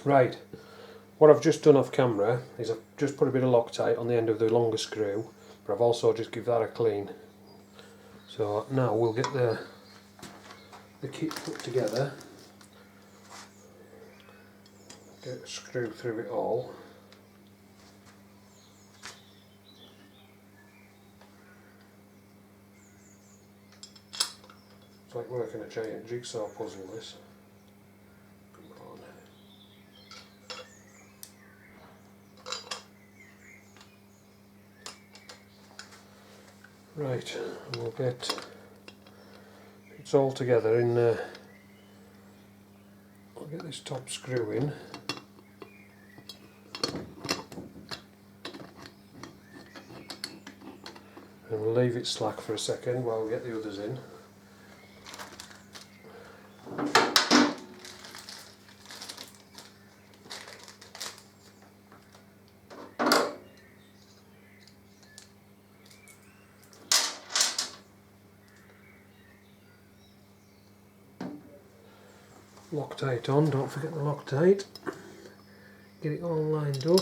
Right, what I've just done off camera is I've just put a bit of Loctite on the end of the longer screw, but I've also just give that a clean. So now we'll get the kit put together, get a screw through it all. It's like working a giant jigsaw puzzle, this. Come on. Right, and we'll get it's all together in I'll get this top screw in. And we'll leave it slack for a second while we get the others in. Loctite on, don't forget the Loctite. Get it all lined up.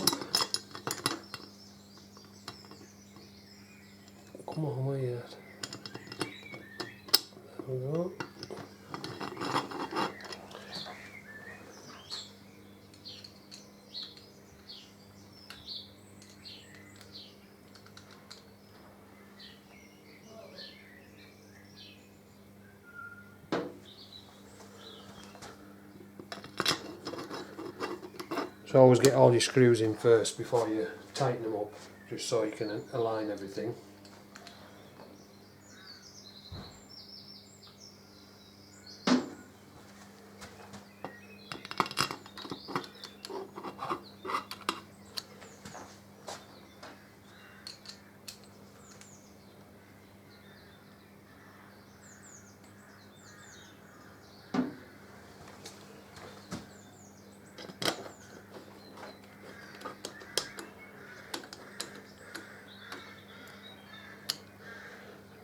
Come on, where you at? There we go. So always get all your screws in first before you tighten them up, just so you can align everything.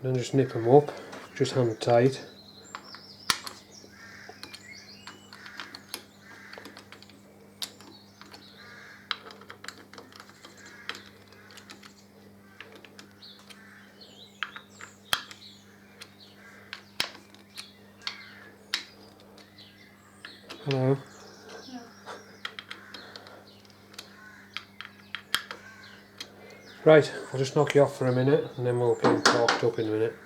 Then just nip them up, just hand tight. Hello. Yeah. Right, I'll just knock you off for a minute and then we'll get them torqued up in a minute.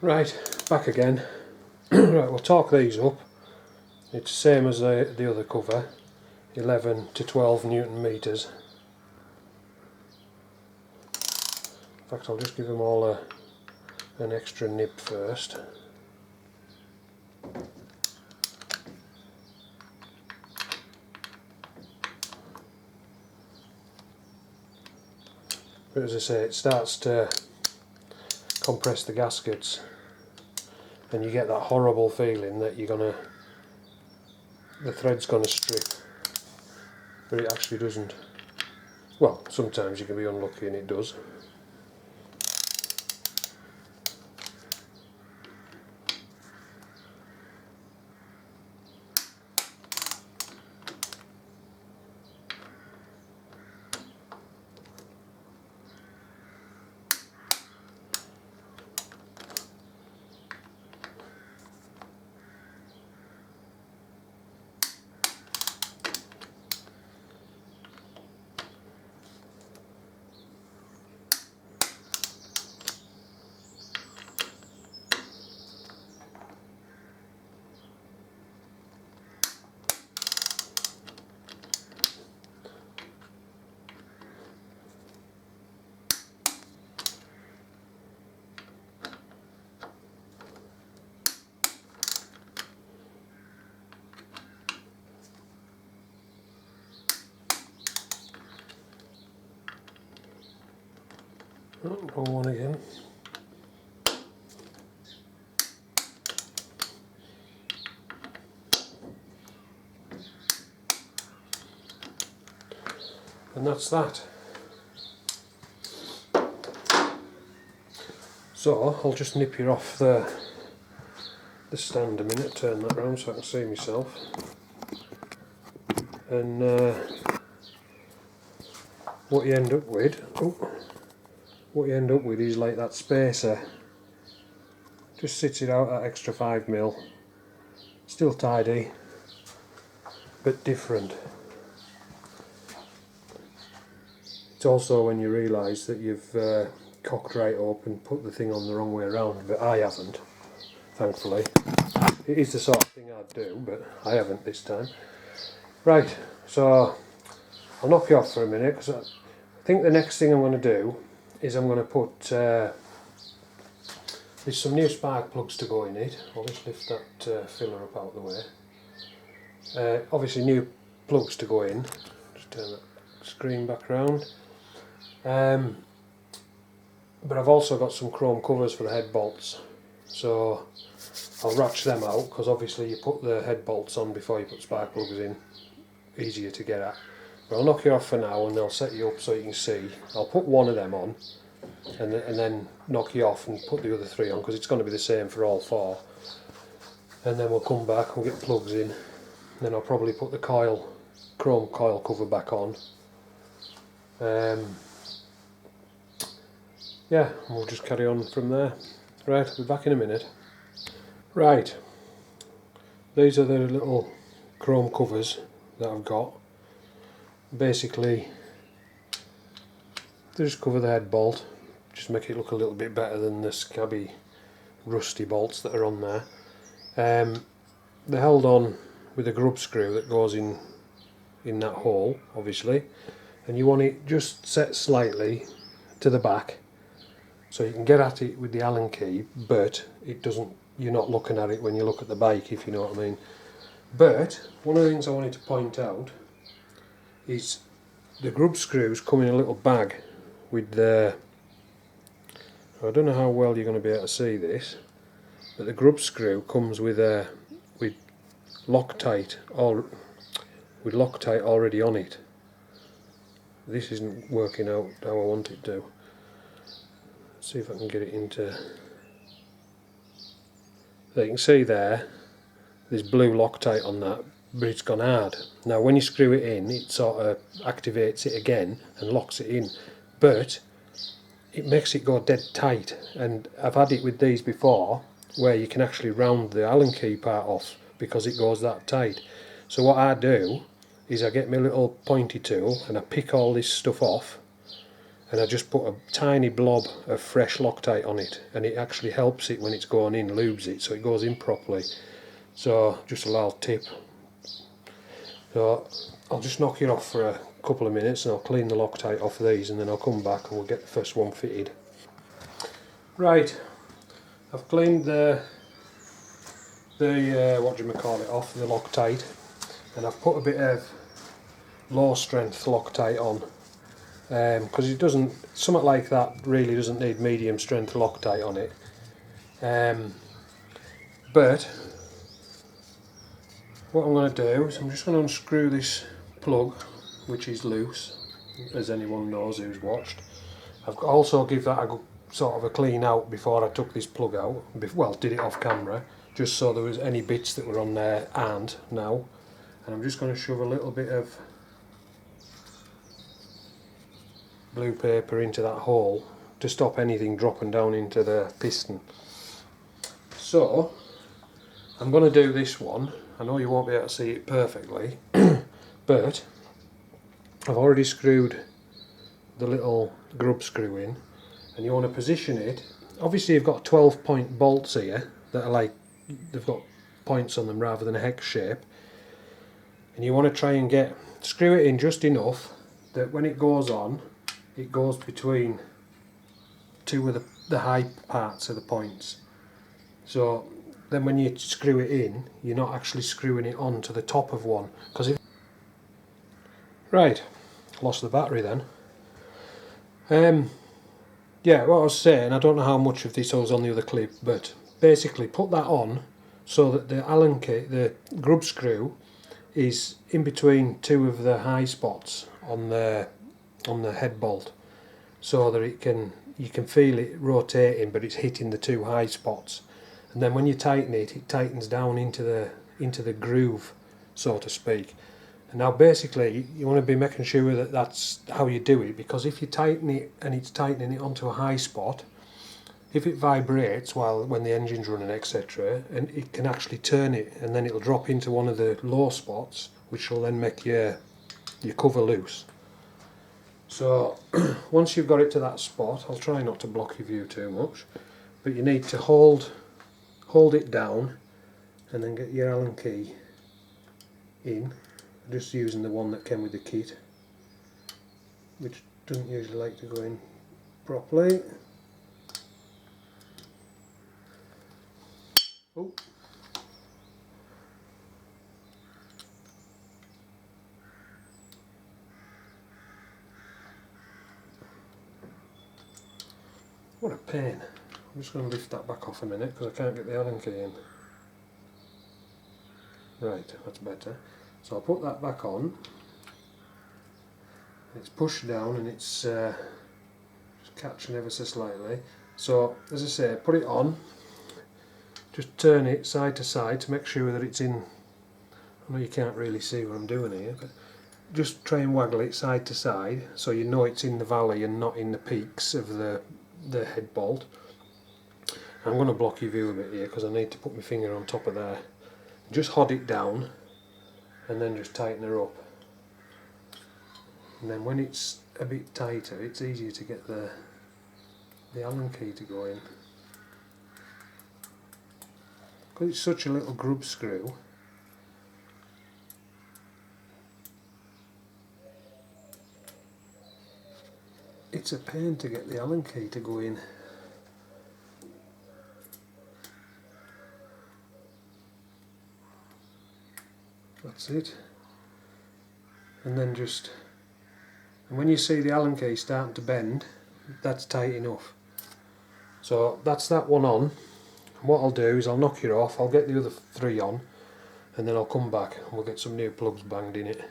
Right, back again. Right, we'll torque these up. It's the same as the other cover, 11 to 12 Newton meters. In fact, I'll just give them all an extra nip first. But as I say, it starts to compress the gaskets and you get that horrible feeling that the thread's gonna strip, but it actually doesn't. Well, sometimes you can be unlucky and it does. Oh, wrong one again. And that's that. So I'll just nip you off the stand a minute, turn that round so I can see myself. and what you end up with, is like that spacer. Just sits it out at extra 5mm. Still tidy, but different. It's also when you realise that you've cocked right up and put the thing on the wrong way around, but I haven't, thankfully. It is the sort of thing I'd do, but I haven't this time. Right, so I'll knock you off for a minute, because I think the next thing I'm going to do is I'm going to put there's some new spark plugs to go in it. I'll just lift that filler up out of the way. Obviously new plugs to go in. Just turn that screen back round. But I've also got some chrome covers for the head bolts, so I'll ratchet them out, because obviously you put the head bolts on before you put spark plugs in, easier to get at. But I'll knock you off for now and I'll set you up so you can see. I'll put one of them on and then knock you off and put the other 3 on, because it's going to be the same for all 4. And then we'll come back and get plugs in. Then I'll probably put the chrome coil cover back on. Yeah, and we'll just carry on from there. Right, I'll be back in a minute. Right, these are the little chrome covers that I've got. Basically, they just cover the head bolt, just make it look a little bit better than the scabby, rusty bolts that are on there. They're held on with a grub screw that goes in that hole, obviously, and you want it just set slightly to the back, so you can get at it with the Allen key, but it doesn't. You're not looking at it when you look at the bike, if you know what I mean. But one of the things I wanted to point out is the grub screws come in a little bag with the, I don't know how well you're going to be able to see this, but the grub screw comes with Loctite already on it. This isn't working out how I want it to. Let's see if I can get it into. So you can see there's blue Loctite on that, but it's gone hard. Now when you screw it in, it sort of activates it again and locks it in, but it makes it go dead tight. And I've had it with these before where you can actually round the Allen key part off because it goes that tight. So what I do is I get my little pointy tool and I pick all this stuff off, and I just put a tiny blob of fresh Loctite on it, and it actually helps it when it's going in, lubes it so it goes in properly. So just a little tip. So I'll just knock it off for a couple of minutes and I'll clean the Loctite off of these, and then I'll come back and we'll get the first one fitted. Right, I've cleaned the what do you call it, off the Loctite, and I've put a bit of low strength Loctite on, because it doesn't, something like that really doesn't need medium strength Loctite on it. But what I'm going to do is I'm just going to unscrew this plug, which is loose, as anyone knows who's watched. I've also give that a sort of a clean out before I took this plug out, well, did it off camera, just so there was any bits that were on there aren't now. And I'm just going to shove a little bit of blue paper into that hole to stop anything dropping down into the piston. So I'm going to do this one. I know you won't be able to see it perfectly, but I've already screwed the little grub screw in, and you want to position it. Obviously you've got 12-point bolts here that are like, they've got points on them rather than a hex shape, and you want to try and screw it in just enough that when it goes on, it goes between two of the high parts of the points. So then when you screw it in, you're not actually screwing it on to the top of one. Right, lost the battery then. Yeah, what I was saying, I don't know how much of this was on the other clip, but basically put that on so that the Allen key, the grub screw, is in between two of the high spots on the head bolt, so that you can feel it rotating, but it's hitting the two high spots. And then when you tighten it, it tightens down into the groove, so to speak. And now basically you want to be making sure that that's how you do it, because if you tighten it and it's tightening it onto a high spot, if it vibrates when the engine's running, etc., and it can actually turn it, and then it'll drop into one of the low spots, which will then make your cover loose. So once you've got it to that spot, I'll try not to block your view too much, but you need to hold it down and then get your Allen key in. I'm just using the one that came with the kit, which doesn't usually like to go in properly. Oh. What a pain. I'm just going to lift that back off a minute because I can't get the Allen key in. Right, that's better. So I'll put that back on. It's pushed down and it's just catching ever so slightly. So as I say, put it on. Just turn it side to side to make sure that it's in. I know you can't really see what I'm doing here, but just try and waggle it side to side so you know it's in the valley and not in the peaks of the head bolt. I'm going to block your view a bit here because I need to put my finger on top of there. Just hold it down and then just tighten her up. And then when it's a bit tighter, it's easier to get the Allen key to go in. Because it's such a little grub screw, it's a pain to get the Allen key to go in. That's it. And then and when you see the Allen key starting to bend, that's tight enough. So that's that one on. And what I'll do is I'll knock it off, I'll get the other 3 on, and then I'll come back and we'll get some new plugs banged in it.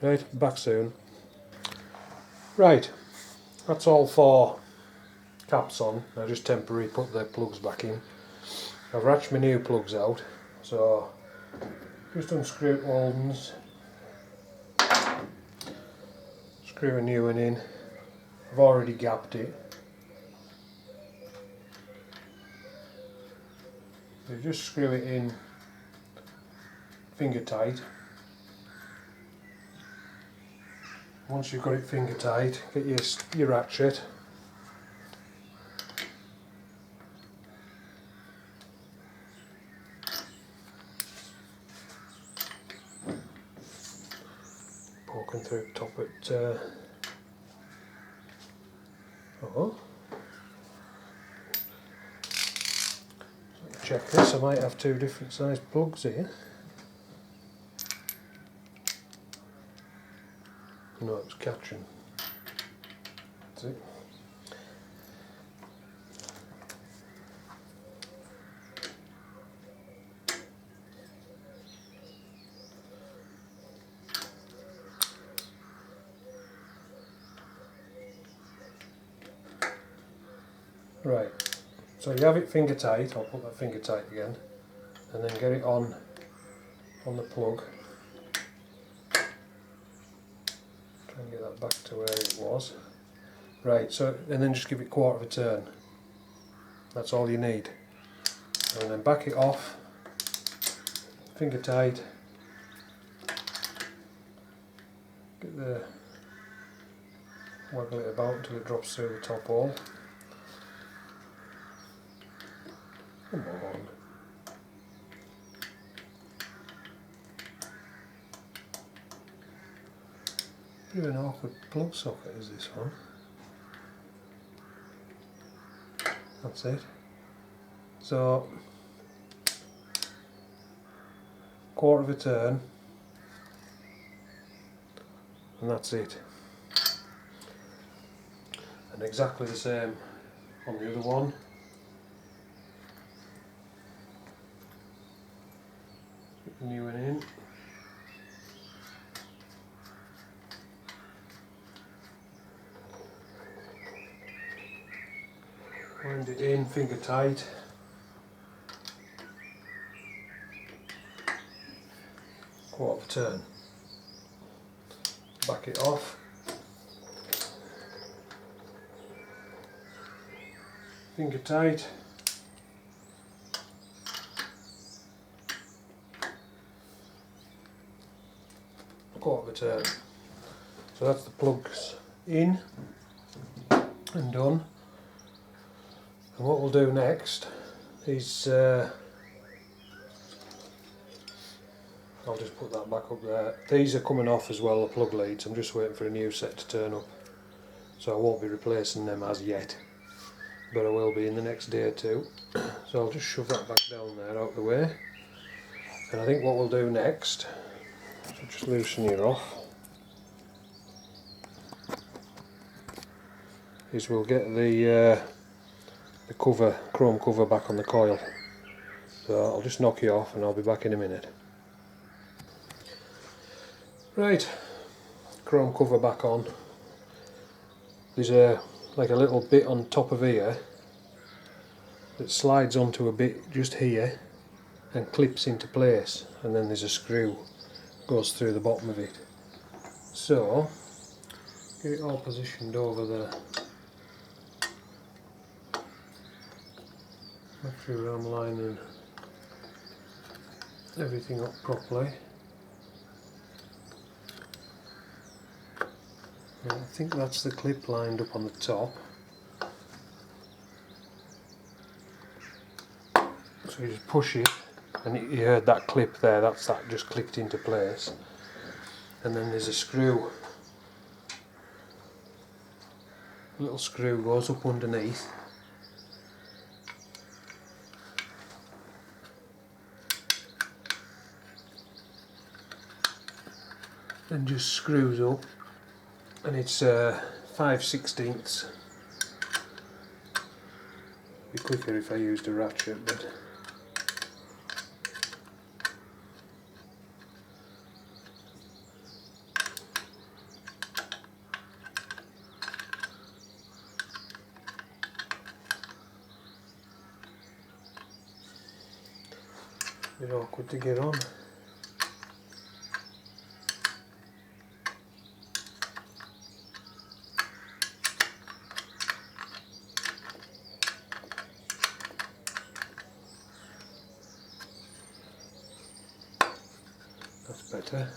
Right, back soon. Right, that's all 4 caps on. I just temporarily put the plugs back in. I've ratched my new plugs out, so just unscrew the old ones, screw a new one in. I've already gapped it. So just screw it in finger tight. Once you've got it finger tight, get your ratchet. Poking through the top at check this, I might have 2 different sized plugs here. No, it's catching. That's it. Right, so you have it finger tight. I'll put that finger tight again, and then get it on the plug. Try and get that back to where it was. Right, so and then just give it 1/4 of a turn. That's all you need. And then back it off, finger tight. Waggle it about until it drops through the top hole. Come on. Bit of an awkward plug socket is this one. That's it. So 1/4 of a turn, and that's it. And exactly the same on the other one. Get the new one in. Wind it in, finger tight. Quarter of a turn. back it off. Finger tight. Quarter of a turn. So that's the plugs in and done. And what we'll do next is I'll just put that back up there. These are coming off as well, the plug leads. I'm just waiting for a new set to turn up. So I won't be replacing them as yet, but I will be in the next day or two. So I'll just shove that back down there out of the way. And I think what we'll do next, so just loosen you off, is we'll get the cover, chrome cover back on the coil. So I'll just knock you off and I'll be back in a minute. Right, chrome cover back on. There's like a little bit on top of here that slides onto a bit just here and clips into place, and then there's a screw goes through the bottom of it. So get it all positioned over there. Make sure I'm lining everything up properly. I think that's the clip lined up on the top. So you just push it, and you heard that clip there, that's that just clicked into place. And then there's a screw. A little screw goes up underneath. And just screws up. And it's 5/16. Be quicker if I used a ratchet, but a bit awkward to get on. That's better.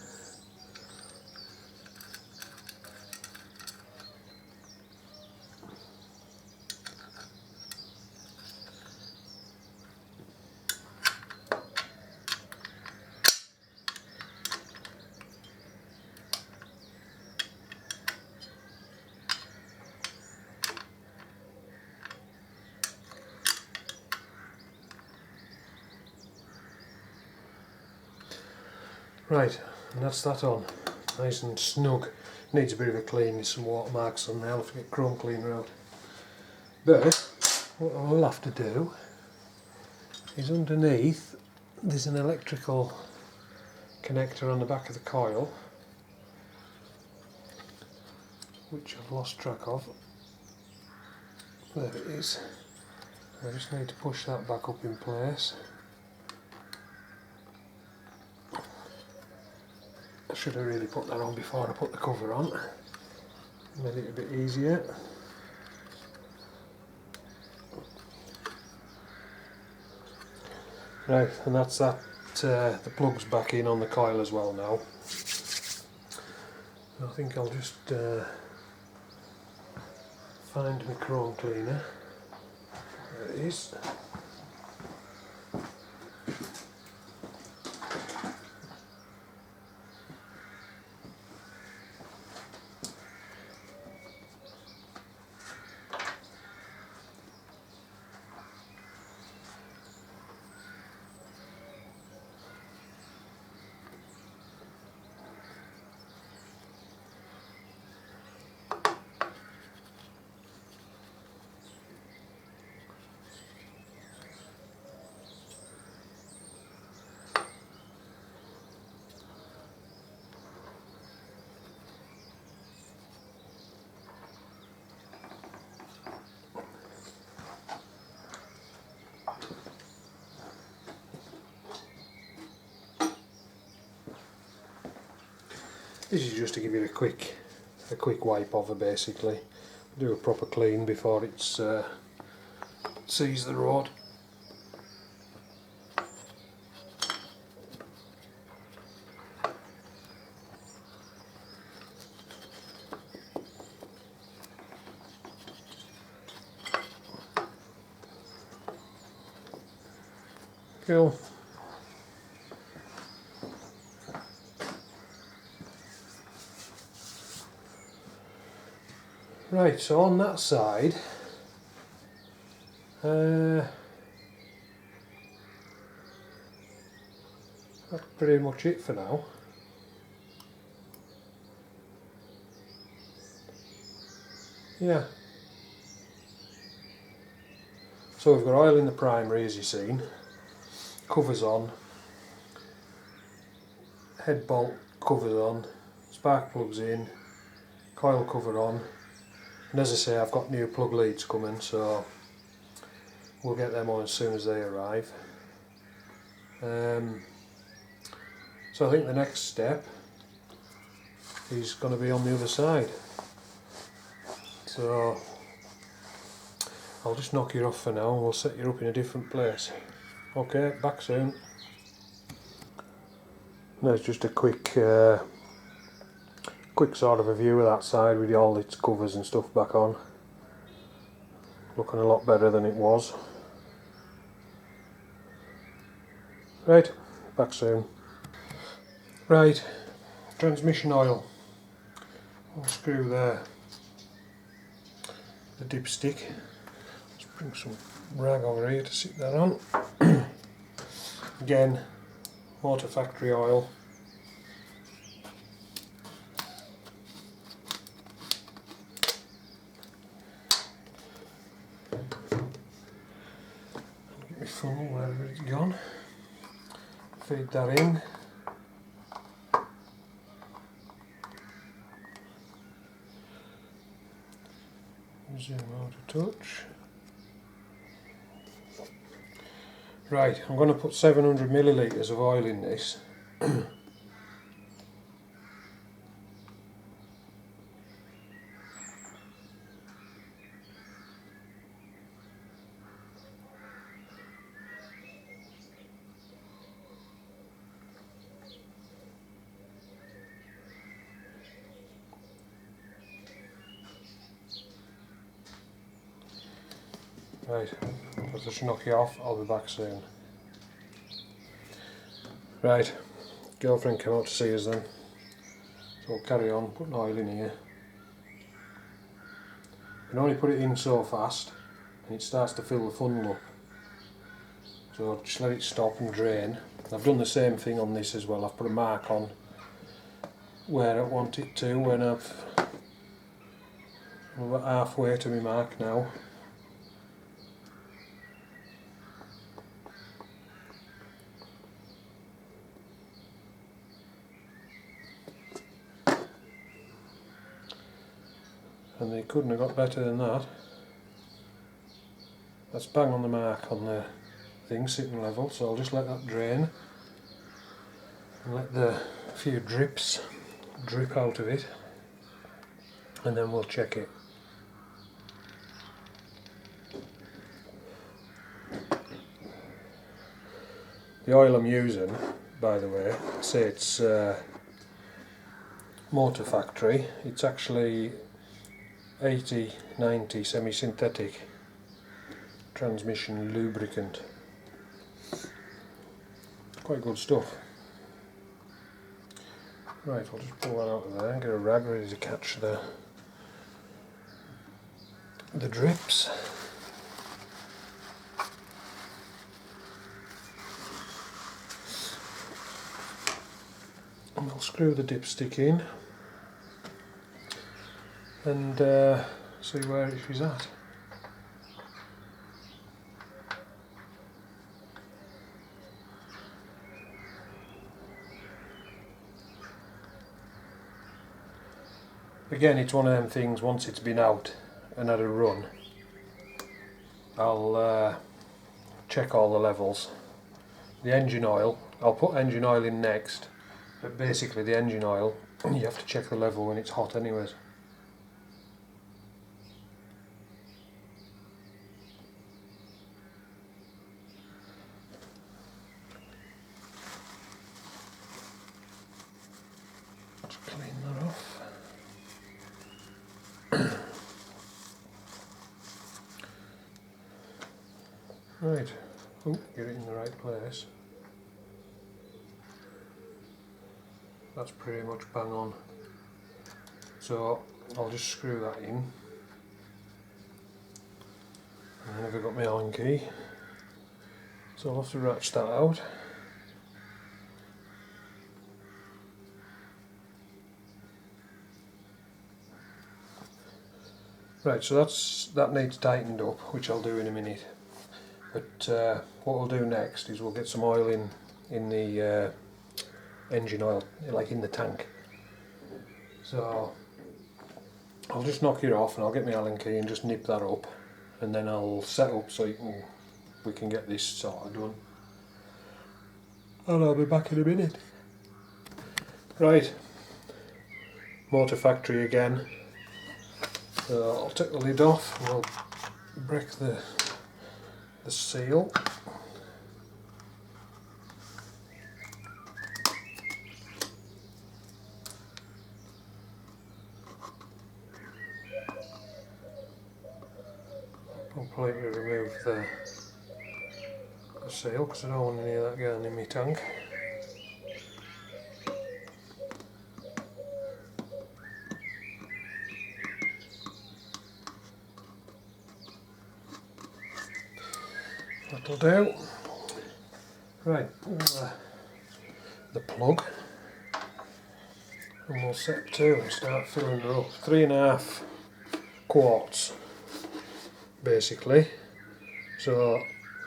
Right, and that's that on. Nice and snug. Needs a bit of a clean, there's some watermarks on there, I'll have to get chrome cleaner out. But what I'll have to do is underneath there's an electrical connector on the back of the coil, which I've lost track of. There it is. I just need to push that back up in place. I should have really put that on before I put the cover on. Made it a bit easier. Right, and that's that. The plug's back in on the coil as well now. I think I'll just find my chrome cleaner. There it is. This is just to give it a quick wipe over basically. Do a proper clean before it's sees the road. Cool. Right, so on that side, that's pretty much it for now. Yeah. So we've got oil in the primary, as you've seen, covers on, head bolt covers on, spark plugs in, coil cover on, and as I say, I've got new plug leads coming, so we'll get them on as soon as they arrive. So I think the next step is going to be on the other side. So I'll just knock you off for now and we'll set you up in a different place. Okay, back soon. There's just a quick sort of a view of that side with all its covers and stuff back on. Looking a lot better than it was. Right, back soon. Right, transmission oil. I'll screw there. The dipstick. Let's bring some rag over here to sit that on. Again, motor factory oil. Get my funnel wherever it's gone. Feed that in. Zoom out a touch. Right, I'm going to put 700 millilitres of oil in this. Right, I'll just knock you off, I'll be back soon. Right, girlfriend came out to see us then, so we'll carry on putting oil in here. You can only put it in so fast and it starts to fill the funnel up, so just let it stop and drain. I've done the same thing on this as well. I've put a mark on where I want it to when I'm about halfway to my mark now. And they couldn't have got better than that. That's bang on the mark on the thing, sitting level, so I'll just let that drain and let the few drips drip out of it, and then we'll check it. The oil I'm using, by the way, I say it's motor factory, it's actually 80-90 semi-synthetic transmission lubricant. Quite good stuff. Right, I'll just pull that out of there and get a rag ready to catch the drips. And I'll screw the dipstick in and see where it is at. Again, it's one of them things, once it's been out and had a run, I'll check all the levels. The engine oil, I'll put engine oil in next, but basically the engine oil You have to check the level when it's hot anyways. Let's clean that off. Right, oh, get it in the right place. That's pretty much bang on. So I'll just screw that in. And then I've got my Allen key. So I'll have to ratchet that out. Right, so that needs tightened up, which I'll do in a minute. But what we'll do next is we'll get some oil in the engine oil, like in the tank. So I'll just knock it off and I'll get my Allen key and just nip that up, and then I'll set up so we can get this sort of done. And I'll be back in a minute. Right, motor factory again. So I'll take the lid off and I'll break the seal. Completely remove the seal because I don't want any of that going in my tank. That'll do. Right, the plug, and we'll set to and start filling her up. 3.5 quarts basically. So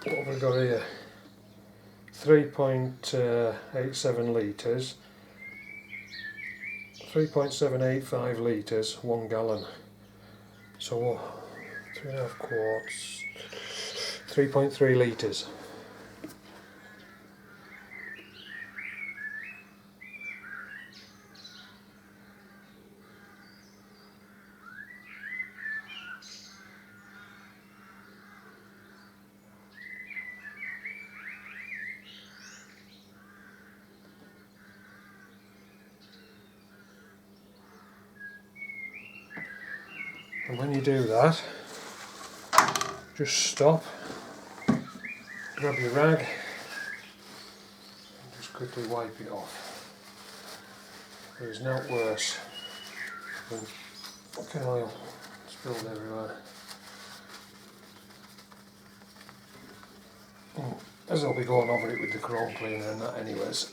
what have we got here? 3.87 litres, 3.785 litres, 1 gallon. So 3.5 quarts, 3.3 litres. And when you do that, just stop, grab your rag, and just quickly wipe it off. There's no worse than fucking oil spilled everywhere. As I'll be going over it with the chrome cleaner and that anyways.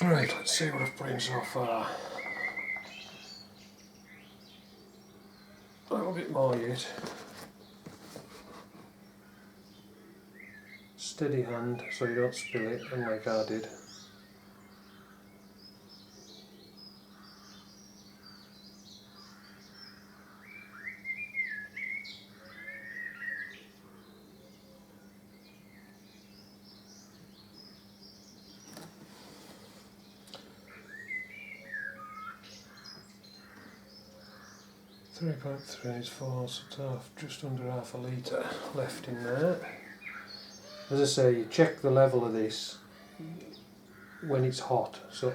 Right, let's see what I've put in so far. A little bit more yet. Steady hand so you don't spill it, unlike I did. .3 is 4, so it's just under half a litre left in there. As I say, you check the level of this when it's hot, so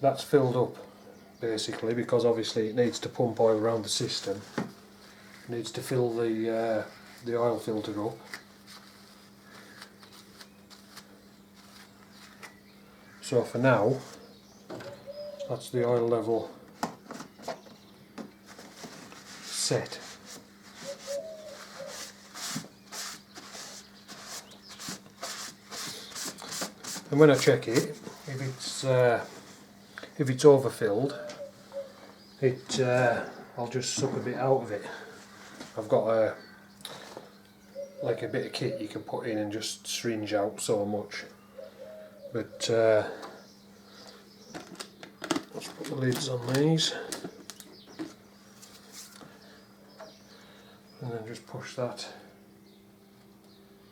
that's filled up basically, because obviously it needs to pump oil around the system. It needs to fill the oil filter up. So for now, that's the oil level set. And when I check it, if it's overfilled, I'll just suck a bit out of it. I've got like a bit of kit you can put in and just syringe out so much. But let's put the lids on these. And then just push that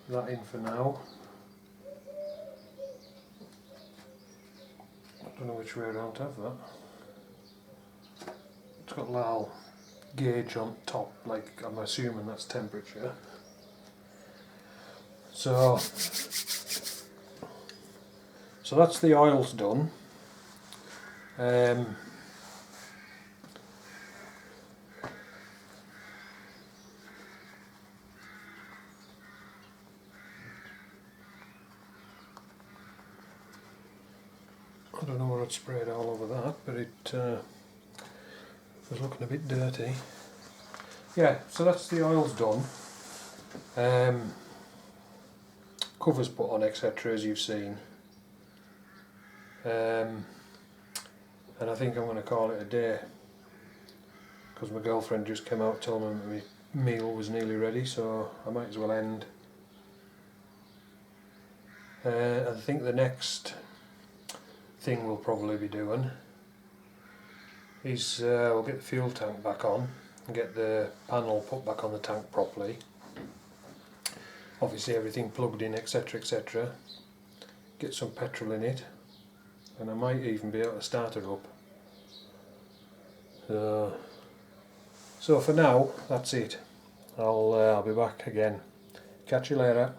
that in for now. I don't know which way around to have that. It's got a little gauge on top, like I'm assuming that's temperature. So that's the oils done. I don't know where I'd sprayed all over that, but it was looking a bit dirty. Yeah, so that's the oils done. Covers put on, etc., as you've seen. And I think I'm going to call it a day, because my girlfriend just came out telling me that my meal was nearly ready, so I might as well end. I think the next thing we'll probably be doing is we'll get the fuel tank back on and get the panel put back on the tank properly. Obviously everything plugged in, etc., etc. Get some petrol in it, and I might even be able to start it up. So for now, that's it. I'll be back again. Catch you later.